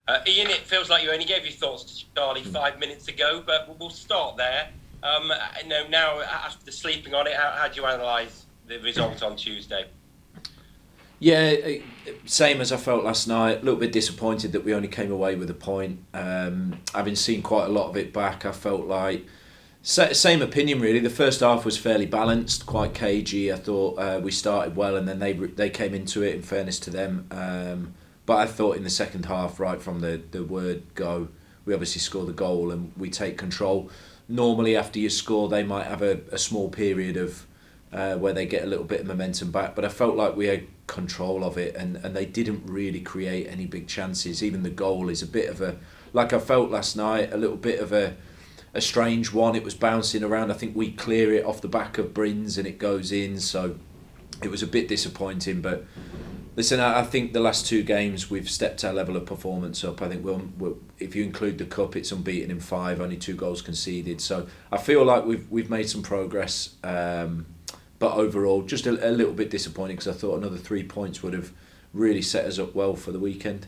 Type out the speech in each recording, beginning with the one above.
Ian, it feels like you only gave your thoughts to Charlie 5 minutes ago, but we'll start there. Now after sleeping on it, how do you analyse the result on Tuesday? Yeah, same as I felt last night. A little bit disappointed that we only came away with a point. Having seen quite a lot of it back, I felt like same opinion really. The first half was fairly balanced, quite cagey. I thought we started well, and then they came into it. In fairness to them, but I thought in the second half, right from the word go, we obviously score the goal and we take control. Normally, after you score, they might have a small period of where they get a little bit of momentum back. But I felt like we had control of it, and they didn't really create any big chances. Even the goal is a bit of a, like I felt last night, a little bit of a strange one. It was bouncing around. I think we clear it off the back of Brins and it goes in. So it was a bit disappointing. But listen, I think the last two games we've stepped our level of performance up. I think we'll if you include the cup, it's unbeaten in 5, only 2 goals conceded. So I feel like we've made some progress. But overall, just a little bit disappointing because I thought another 3 points would have really set us up well for the weekend.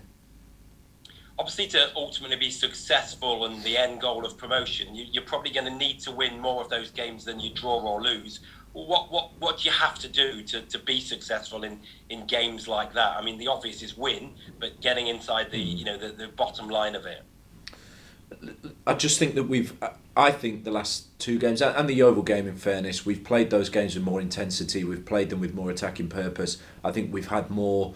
Obviously, to ultimately be successful and the end goal of promotion, you're probably going to need to win more of those games than you draw or lose. What do you have to do to be successful in games like that? I mean, the obvious is win, but getting inside the bottom line of it. I just think that I think the last 2 games and the Yeovil game, in fairness, we've played those games with more intensity. We've played them with more attacking purpose. I think we've had more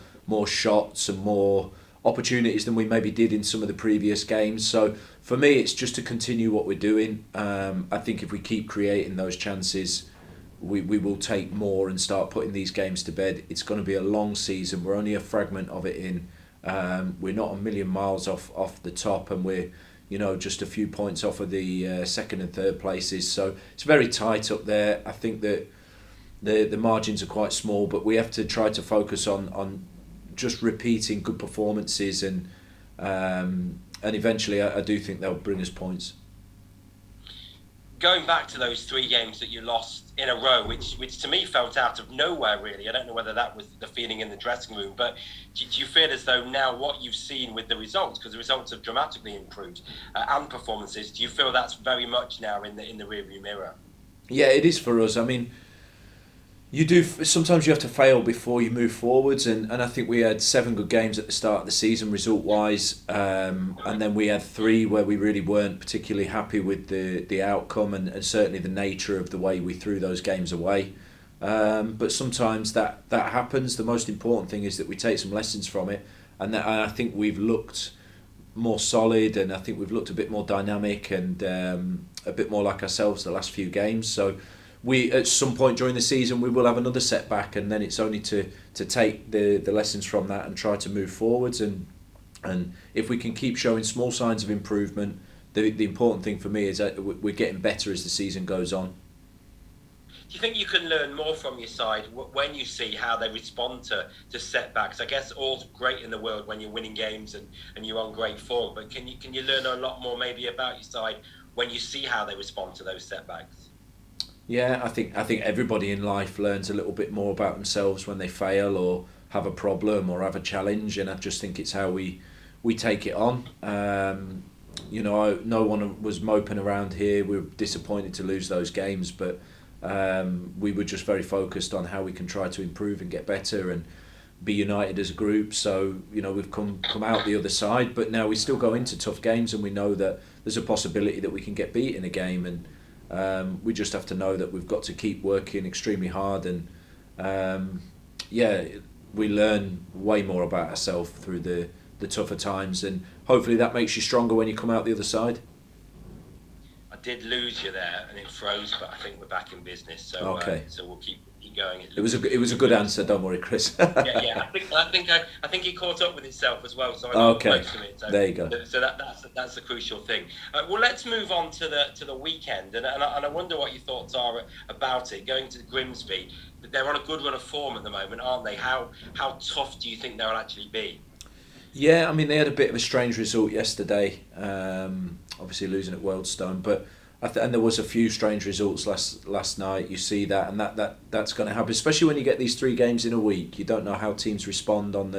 shots and more opportunities than we maybe did in some of the previous games. So for me, it's just to continue what we're doing. I think if we keep creating those chances, we will take more and start putting these games to bed. It's going to be a long season. We're only a fragment of it in. We're not a million miles off the top, and we're just a few points off of the second and third places. So it's very tight up there. I think that the margins are quite small, but we have to try to focus on just repeating good performances, and eventually I do think they'll bring us points. Going back to those 3 games that you lost in a row, which to me felt out of nowhere, really. I don't know whether that was the feeling in the dressing room, but do you feel as though now what you've seen with the results, because the results have dramatically improved, and performances, do you feel that's very much now in the rearview mirror? Yeah, it is for us. I mean, you do sometimes you have to fail before you move forwards, and I think we had 7 good games at the start of the season result wise, and then we had 3 where we really weren't particularly happy with the outcome, and certainly the nature of the way we threw those games away. But sometimes that happens. The most important thing is that we take some lessons from it, and I think we've looked more solid, and I think we've looked a bit more dynamic and a bit more like ourselves the last few games. So we, at some point during the season, we will have another setback, and then it's only to take the lessons from that and try to move forwards, and if we can keep showing small signs of improvement, the important thing for me is that we're getting better as the season goes on. Do you think you can learn more from your side when you see how they respond to setbacks? I guess all's great in the world when you're winning games and you're on great form, but can you learn a lot more maybe about your side when you see how they respond to those setbacks? Yeah, I think everybody in life learns a little bit more about themselves when they fail or have a problem or have a challenge, and I just think it's how we take it on. No one was moping around here. We were disappointed to lose those games, but we were just very focused on how we can try to improve and get better and be united as a group. So we've come out the other side, but now we still go into tough games, and we know that there's a possibility that we can get beat in a game, and we just have to know that we've got to keep working extremely hard, and we learn way more about ourselves through the tougher times, and hopefully that makes you stronger when you come out the other side. I did lose you there, and it froze, but I think we're back in business. So Okay. so we'll keep going. It was a good answer. Don't worry, Chris. Yeah. I think it caught up with itself as well. So I got Okay. close to it. So, There you go. so that's the crucial thing. Well, let's move on to the weekend, and I wonder what your thoughts are about it. Going to Grimsby, they're on a good run of form at the moment, aren't they? How tough do you think they'll actually be? Yeah, I mean, they had a bit of a strange result yesterday, obviously losing at Wealdstone, but and there was a few strange results last night. You see that, and that's going to happen, especially when you get these 3 games in a week. You don't know how teams respond on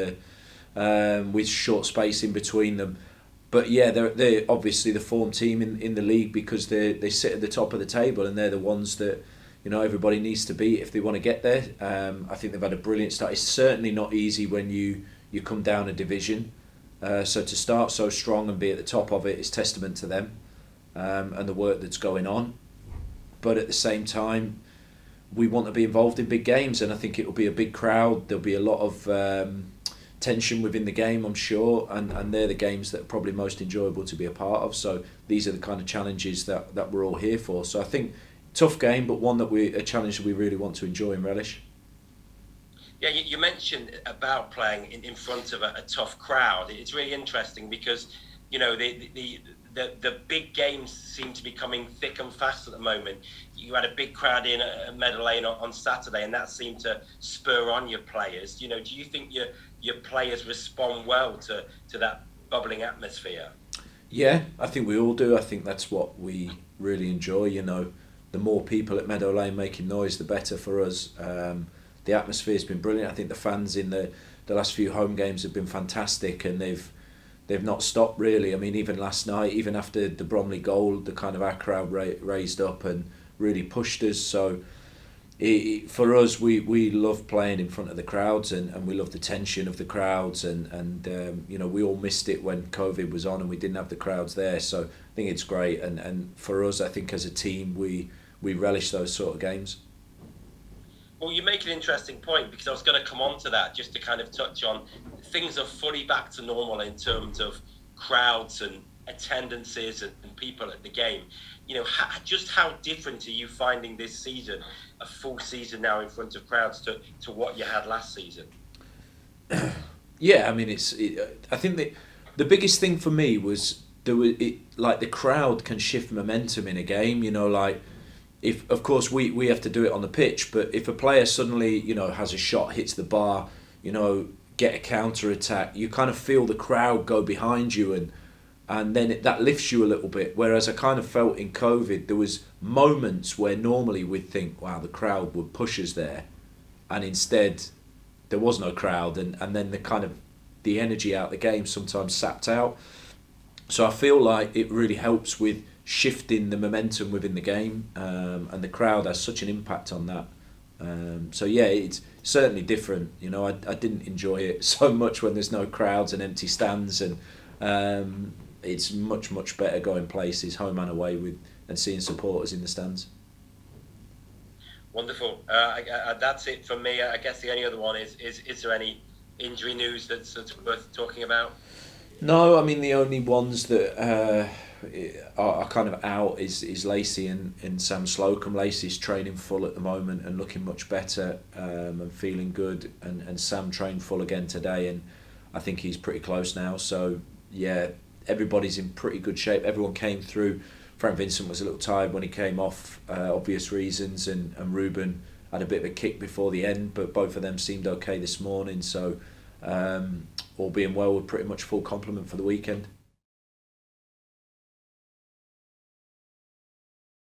with short space in between them. But yeah, they're obviously the form team in the league because they sit at the top of the table and they're the ones that everybody needs to beat if they want to get there. I think they've had a brilliant start. It's certainly not easy when you come down a division. So to start so strong and be at the top of it is testament to them and the work that's going on. But at the same time, we want to be involved in big games, and I think it will be a big crowd. There'll be a lot of tension within the game, I'm sure, and they're the games that are probably most enjoyable to be a part of. So these are the kind of challenges that we're all here for. So I think tough game, but one that a challenge that we really want to enjoy and relish. Yeah, you mentioned about playing in front of a tough crowd. It's really interesting because the big games seem to be coming thick and fast at the moment. You had a big crowd in at Meadow Lane on Saturday, and that seemed to spur on your players. Do you think your players respond well to that bubbling atmosphere? Yeah, I think we all do. I think that's what we really enjoy. The more people at Meadow Lane making noise, the better for us. The atmosphere's been brilliant. I think the fans in the last few home games have been fantastic, and they've not stopped really. I mean, even last night, even after the Bromley goal, our crowd raised up and really pushed us. So for us, we love playing in front of the crowds, and we love the tension of the crowds, and we all missed it when COVID was on and we didn't have the crowds there. So I think it's great, and for us, I think as a team, we relish those sort of games. Well, you make an interesting point, because I was going to come on to that, just to kind of touch on things are fully back to normal in terms of crowds and attendances and people at the game. Just how different are you finding this season, a full season now in front of crowds, to what you had last season? Yeah, I mean, I think the biggest thing for me was the crowd can shift momentum in a game. If, of course, we have to do it on the pitch, but if a player suddenly, has a shot, hits the bar, get a counter attack, you kind of feel the crowd go behind you, and then that lifts you a little bit. Whereas I kind of felt in COVID, there was moments where normally we'd think, wow, the crowd would push us there, and instead there was no crowd, and then the energy out of the game sometimes sapped out. So I feel like it really helps with shifting the momentum within the game, and the crowd has such an impact on that. So yeah, it's certainly different. I didn't enjoy it so much when there's no crowds and empty stands, and it's much better going places home and away and seeing supporters in the stands. Wonderful. That's it from me. I guess the only other one is there any injury news that's worth talking about? No, I mean, the only ones that are kind of out is Lacey and Sam Slocum. Lacey's training full at the moment and looking much better, and feeling good, and Sam trained full again today, and I think he's pretty close now. So yeah, everybody's in pretty good shape. Everyone came through. Frank Vincent was a little tired when he came off, obvious reasons, and Ruben had a bit of a kick before the end, but both of them seemed okay this morning. So all being well, we're pretty much full complement for the weekend.